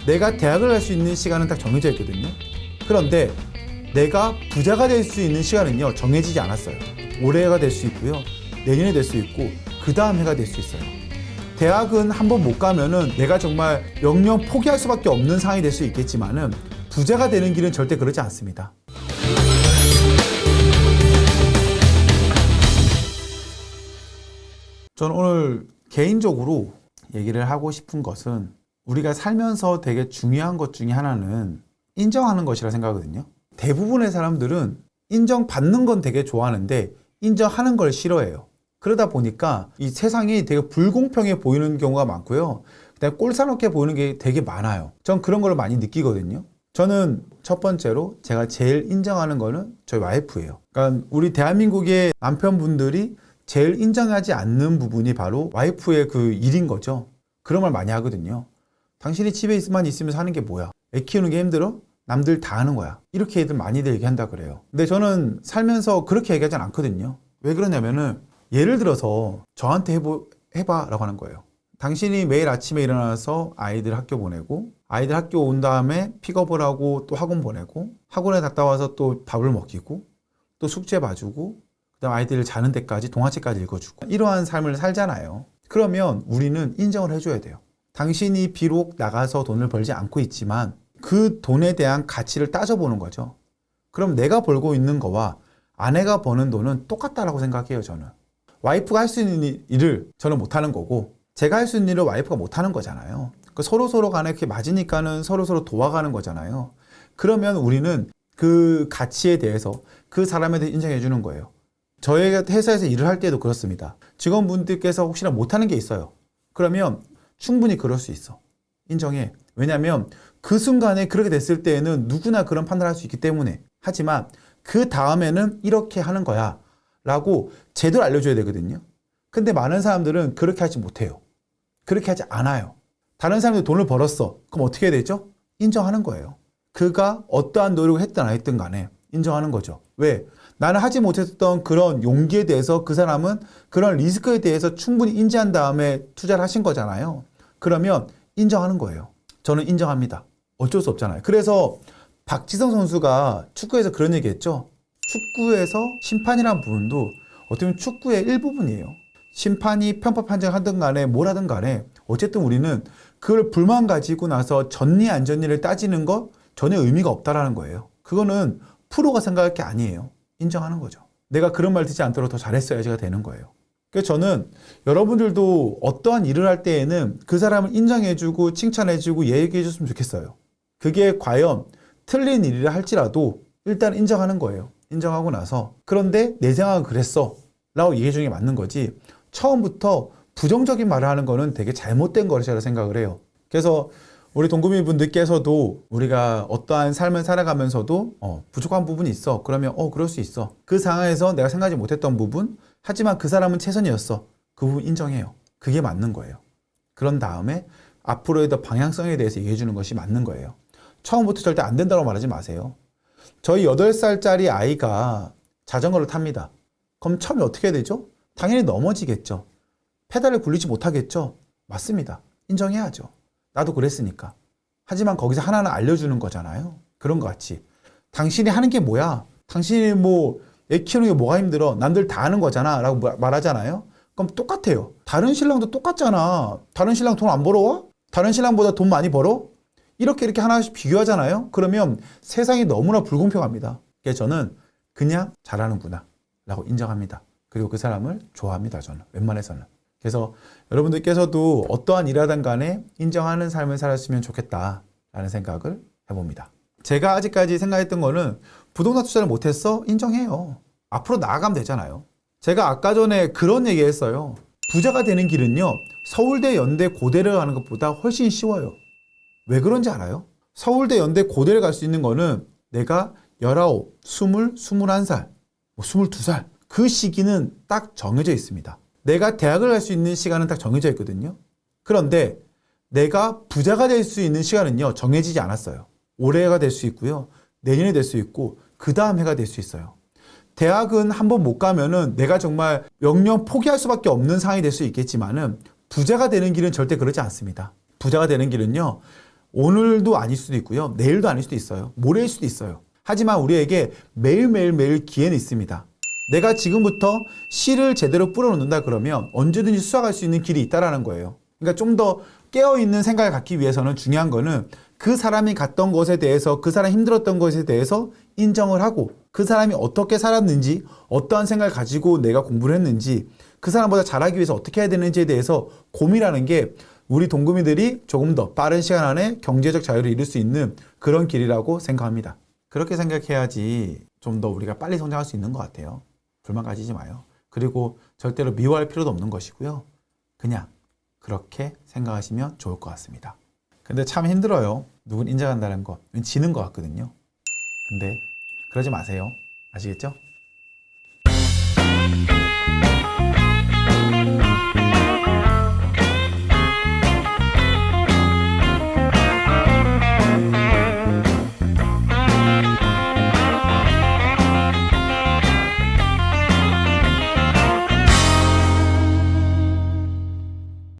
내가 대학을 갈 수 있는 시간은 딱 정해져 있거든요. 그런데 내가 부자가 될 수 있는 시간은요, 정해지지 않았어요. 올해가 될 수 있고요, 내년에 될 수 있고, 그 다음 해가 될 수 있어요. 대학은 한번 못 가면은 내가 정말 영영 포기할 수밖에 없는 상황이 될 수 있겠지만은 부자가 되는 길은 절대 그렇지 않습니다. 저는 오늘 개인적으로 얘기를 하고 싶은 것은 우리가 살면서 되게 중요한 것 중에 하나는 인정하는 것이라 생각하거든요. 대부분의 사람들은 인정받는 건 되게 좋아하는데 인정하는 걸 싫어해요. 그러다 보니까 이 세상이 되게 불공평해 보이는 경우가 많고요. 그다음에 꼴사납게 보이는 게 되게 많아요. 전 그런 걸 많이 느끼거든요. 저는 첫 번째로 제가 제일 인정하는 거는 저희 와이프예요. 그러니까 우리 대한민국의 남편분들이 제일 인정하지 않는 부분이 바로 와이프의 그 일인 거죠. 그런 말 많이 하거든요. 당신이 집에 있으면서 하는 게 뭐야? 애 키우는 게 힘들어? 남들 다 하는 거야. 이렇게 애들 많이들 얘기한다 그래요. 근데 저는 살면서 그렇게 얘기하진 않거든요. 왜 그러냐면은 예를 들어서 저한테 해봐 라고 하는 거예요. 당신이 매일 아침에 일어나서 아이들 학교 보내고 아이들 학교 온 다음에 픽업을 하고 또 학원 보내고 학원에 갔다 와서 또 밥을 먹이고 또 숙제 봐주고 그다음 아이들 자는 데까지 동화책까지 읽어주고 이러한 삶을 살잖아요. 그러면 우리는 인정을 해줘야 돼요. 당신이 비록 나가서 돈을 벌지 않고 있지만 그 돈에 대한 가치를 따져보는 거죠. 그럼 내가 벌고 있는 거와 아내가 버는 돈은 똑같다라고 생각해요. 저는 와이프가 할 수 있는 일을 저는 못하는 거고 제가 할 수 있는 일을 와이프가 못하는 거잖아요. 서로 간에 이렇게 맞으니까는 서로 도와가는 거잖아요. 그러면 우리는 그 가치에 대해서 그 사람에 대해 인정해 주는 거예요. 저희가 회사에서 일을 할 때도 그렇습니다. 직원분들께서 혹시나 못하는 게 있어요. 그러면 충분히 그럴 수 있어. 인정해. 왜냐하면 그 순간에 그렇게 됐을 때에는 누구나 그런 판단을 할 수 있기 때문에. 하지만 그 다음에는 이렇게 하는 거야 라고 제대로 알려줘야 되거든요. 근데 많은 사람들은 그렇게 하지 못해요. 그렇게 하지 않아요. 다른 사람들이 돈을 벌었어. 그럼 어떻게 해야 되죠? 인정하는 거예요. 그가 어떠한 노력을 했든 안 했든 간에 인정하는 거죠. 왜? 나는 하지 못했던 그런 용기에 대해서 그 사람은 그런 리스크에 대해서 충분히 인지한 다음에 투자를 하신 거잖아요. 그러면 인정하는 거예요. 저는 인정합니다. 어쩔 수 없잖아요. 그래서 박지성 선수가 축구에서 그런 얘기 했죠. 축구에서 심판이라는 부분도 어떻게 보면 축구의 일부분이에요. 심판이 편파 판정을 하든 간에 뭘 하든 간에 어쨌든 우리는 그걸 불만 가지고 나서 졌니 안 졌니를 따지는 거 전혀 의미가 없다라는 거예요. 그거는 프로가 생각할 게 아니에요. 인정하는 거죠. 내가 그런 말 듣지 않도록 더 잘했어야지가 되는 거예요. 그래서 저는 여러분들도 어떠한 일을 할 때에는 그 사람을 인정해주고 칭찬해주고 얘기해줬으면 좋겠어요. 그게 과연 틀린 일이라 할지라도 일단 인정하는 거예요. 인정하고 나서 그런데 내 생각은 그랬어 라고 얘기해주는 게 맞는 거지 처음부터 부정적인 말을 하는 거는 되게 잘못된 거라고 생각을 해요. 그래서 우리 동구민 분들께서도 우리가 어떠한 삶을 살아가면서도 부족한 부분이 있어. 그러면 그럴 수 있어. 그 상황에서 내가 생각하지 못했던 부분 하지만 그 사람은 최선이었어. 그 부분 인정해요. 그게 맞는 거예요. 그런 다음에 앞으로의 더 방향성에 대해서 얘기해 주는 것이 맞는 거예요. 처음부터 절대 안 된다고 말하지 마세요. 저희 8살짜리 아이가 자전거를 탑니다. 그럼 처음에 어떻게 해야 되죠? 당연히 넘어지겠죠. 페달을 굴리지 못하겠죠. 맞습니다. 인정해야죠. 나도 그랬으니까. 하지만 거기서 하나는 알려주는 거잖아요. 그런 것 같이. 당신이 하는 게 뭐야? 당신이 애 키우는 게 뭐가 힘들어? 남들 다 하는 거잖아. 라고 말하잖아요. 그럼 똑같아요. 다른 신랑도 똑같잖아. 다른 신랑 돈 안 벌어와? 다른 신랑보다 돈 많이 벌어? 이렇게 하나씩 비교하잖아요. 그러면 세상이 너무나 불공평합니다. 그래서 저는 그냥 잘하는구나 라고 인정합니다. 그리고 그 사람을 좋아합니다. 저는 웬만해서는. 그래서 여러분들께서도 어떠한 일하든 간에 인정하는 삶을 살았으면 좋겠다라는 생각을 해봅니다. 제가 아직까지 생각했던 거는 부동산 투자를 못했어? 인정해요. 앞으로 나아가면 되잖아요. 제가 아까 전에 그런 얘기 했어요. 부자가 되는 길은요. 서울대, 연대, 고대를 가는 것보다 훨씬 쉬워요. 왜 그런지 알아요? 서울대, 연대, 고대를 갈 수 있는 거는 내가 19, 20, 21살, 22살 그 시기는 딱 정해져 있습니다. 내가 대학을 갈 수 있는 시간은 딱 정해져 있거든요. 그런데 내가 부자가 될 수 있는 시간은요. 정해지지 않았어요. 올해가 될 수 있고요. 내년에 될 수 있고 그 다음 해가 될 수 있어요. 대학은 한번 못 가면은 내가 정말 영영 포기할 수밖에 없는 상황이 될 수 있겠지만은 부자가 되는 길은 절대 그렇지 않습니다. 부자가 되는 길은요. 오늘도 아닐 수도 있고요. 내일도 아닐 수도 있어요. 모레일 수도 있어요. 하지만 우리에게 매일매일 기회는 있습니다. 내가 지금부터 씨를 제대로 뿌려놓는다 그러면 언제든지 수확할 수 있는 길이 있다라는 거예요. 그러니까 좀 더 깨어있는 생각을 갖기 위해서는 중요한 거는 그 사람이 갔던 것에 대해서, 그 사람이 힘들었던 것에 대해서 인정을 하고, 그 사람이 어떻게 살았는지, 어떠한 생각을 가지고 내가 공부를 했는지, 그 사람보다 잘하기 위해서 어떻게 해야 되는지에 대해서 고민하는 게 우리 동구미들이 조금 더 빠른 시간 안에 경제적 자유를 이룰 수 있는 그런 길이라고 생각합니다. 그렇게 생각해야지 좀 더 우리가 빨리 성장할 수 있는 것 같아요. 불만 가지지 마요. 그리고 절대로 미워할 필요도 없는 것이고요. 그냥 그렇게 생각하시면 좋을 것 같습니다. 근데 참 힘들어요. 누군 인정한다는 거. 지는 것 같거든요. 근데 그러지 마세요. 아시겠죠?